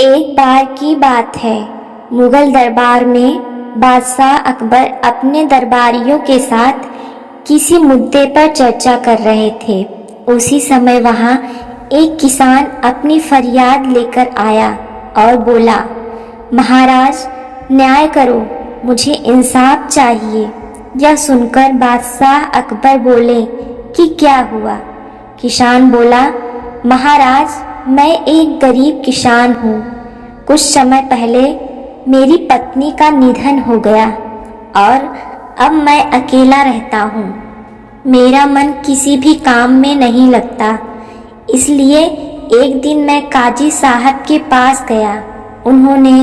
एक बार की बात है, मुगल दरबार में बादशाह अकबर अपने दरबारियों के साथ किसी मुद्दे पर चर्चा कर रहे थे। उसी समय वहां एक किसान अपनी फरियाद लेकर आया और बोला, महाराज न्याय करो, मुझे इंसाफ चाहिए। यह सुनकर बादशाह अकबर बोले कि क्या हुआ? किसान बोला, महाराज मैं एक गरीब किसान हूँ। कुछ समय पहले मेरी पत्नी का निधन हो गया और अब मैं अकेला रहता हूँ। मेरा मन किसी भी काम में नहीं लगता, इसलिए एक दिन मैं काजी साहब के पास गया। उन्होंने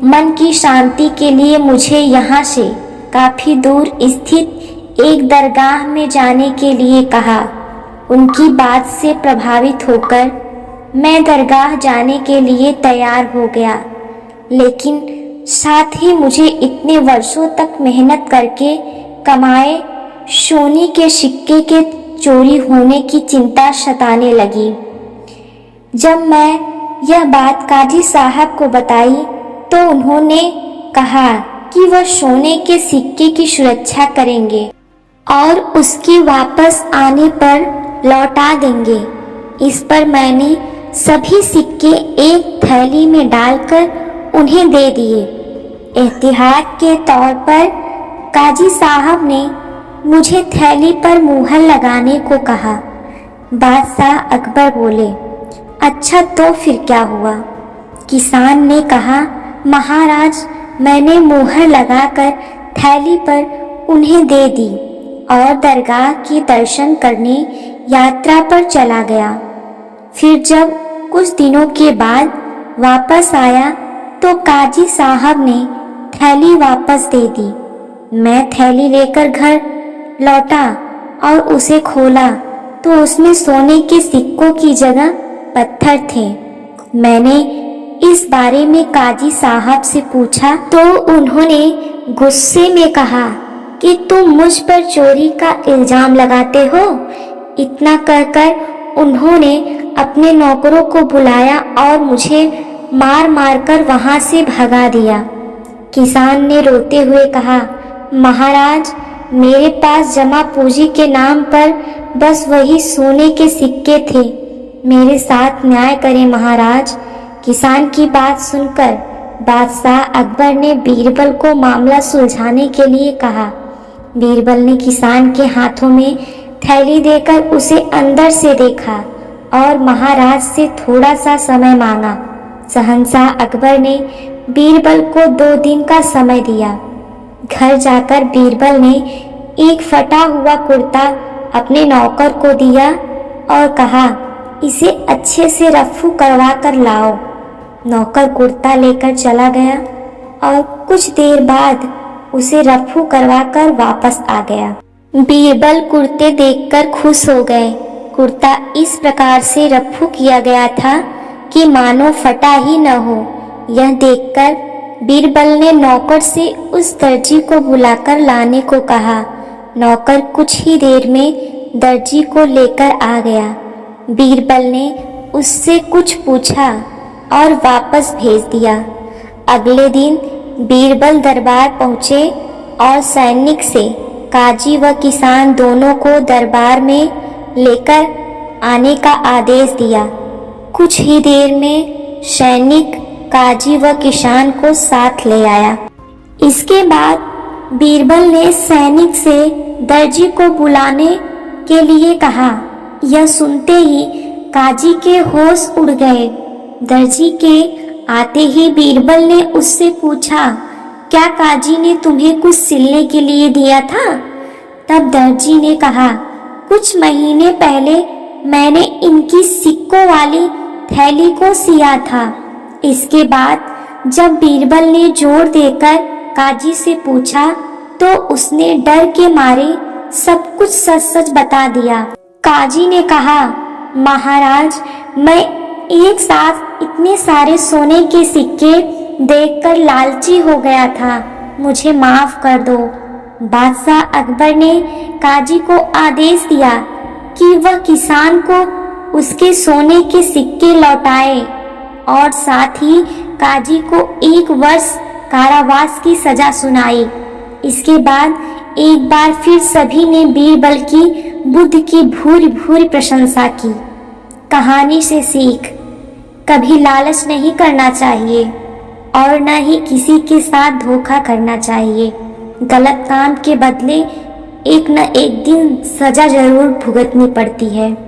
मन की शांति के लिए मुझे यहाँ से काफ़ी दूर स्थित एक दरगाह में जाने के लिए कहा। उनकी बात से प्रभावित होकर मैं दरगाह जाने के लिए तैयार हो गया, लेकिन साथ ही मुझे इतने वर्षों तक मेहनत करके कमाए सोने के सिक्के के चोरी होने की चिंता सताने लगी। जब मैं यह बात काजी साहब को बताई तो उन्होंने कहा कि वह सोने के सिक्के की सुरक्षा करेंगे और उसके वापस आने पर लौटा देंगे। इस पर मैंने सभी सिक्के एक थैली में डालकर उन्हें दे दिए। एहतियात के तौर पर काजी साहब ने मुझे थैली पर मुहर लगाने को कहा। बादशाह अकबर बोले, अच्छा तो फिर क्या हुआ? किसान ने कहा, महाराज मैंने मुहर लगाकर थैली पर उन्हें दे दी और दरगाह के दर्शन करने यात्रा पर चला गया। फिर जब कुछ दिनों के बाद वापस आया तो काजी साहब ने थैली वापस दे दी। मैं थैली लेकर घर लौटा और उसे खोला तो उसमें सोने के सिक्कों की जगह पत्थर थे। मैंने इस बारे में काजी साहब से पूछा तो उन्होंने गुस्से में कहा कि तुम मुझ पर चोरी का इल्जाम लगाते हो। इतना कहकर उन्होंने अपने नौकरों को बुलाया और मुझे मार मार कर वहां से भगा दिया। किसान ने रोते हुए कहा, महाराज मेरे पास जमा पूंजी के नाम पर बस वही सोने के सिक्के थे। मेरे साथ न्याय करें महाराज। किसान की बात सुनकर बादशाह अकबर ने बीरबल को मामला सुलझाने के लिए कहा। बीरबल ने किसान के हाथों में थैली देकर उसे अंदर से देखा और महाराज से थोड़ा सा समय मांगा। शहंशाह अकबर ने बीरबल को 2 दिन का समय दिया। घर जाकर बीरबल ने एक फटा हुआ कुर्ता अपने नौकर को दिया और कहा, इसे अच्छे से रफू करवा कर लाओ। नौकर कुर्ता लेकर चला गया और कुछ देर बाद उसे रफू करवा कर वापस आ गया। बीरबल कुर्ते देखकर खुश हो गए। कुर्ता इस प्रकार से रफू किया गया था कि मानो फटा ही न हो। यह देखकर बीरबल ने नौकर से उस दर्जी को बुलाकर लाने को कहा। नौकर कुछ ही देर में दर्जी को लेकर आ गया। बीरबल ने उससे कुछ पूछा और वापस भेज दिया। अगले दिन बीरबल दरबार पहुँचे और सैनिक से काजी व किसान दोनों को दरबार में लेकर आने का आदेश दिया। कुछ ही देर में सैनिक काजी व किसान को साथ ले आया। इसके बाद बीरबल ने सैनिक से दर्जी को बुलाने के लिए कहा। यह सुनते ही काजी के होश उड़ गए। दर्जी के आते ही बीरबल ने उससे पूछा, क्या काजी ने तुम्हें कुछ सिलने के लिए दिया था? तब दर्जी ने कहा, कुछ महीने पहले मैंने इनकी सिक्कों वाली थैली को सिया था। इसके बाद जब बीरबल ने जोर देकर काजी से पूछा तो उसने डर के मारे सब कुछ सच सच बता दिया। काजी ने कहा, महाराज मैं एक साथ इतने सारे सोने के सिक्के देखकर लालची हो गया था, मुझे माफ कर दो। बादशाह अकबर ने काजी को आदेश दिया कि वह किसान को उसके सोने के सिक्के लौटाए और साथ ही काजी को 1 वर्ष कारावास की सजा सुनाई। इसके बाद एक बार फिर सभी ने बीरबल की बुद्धि की भूरी भूरी प्रशंसा की। कहानी से सीख, कभी लालच नहीं करना चाहिए और न ही किसी के साथ धोखा करना चाहिए। गलत काम के बदले एक न एक दिन सजा जरूर भुगतनी पड़ती है।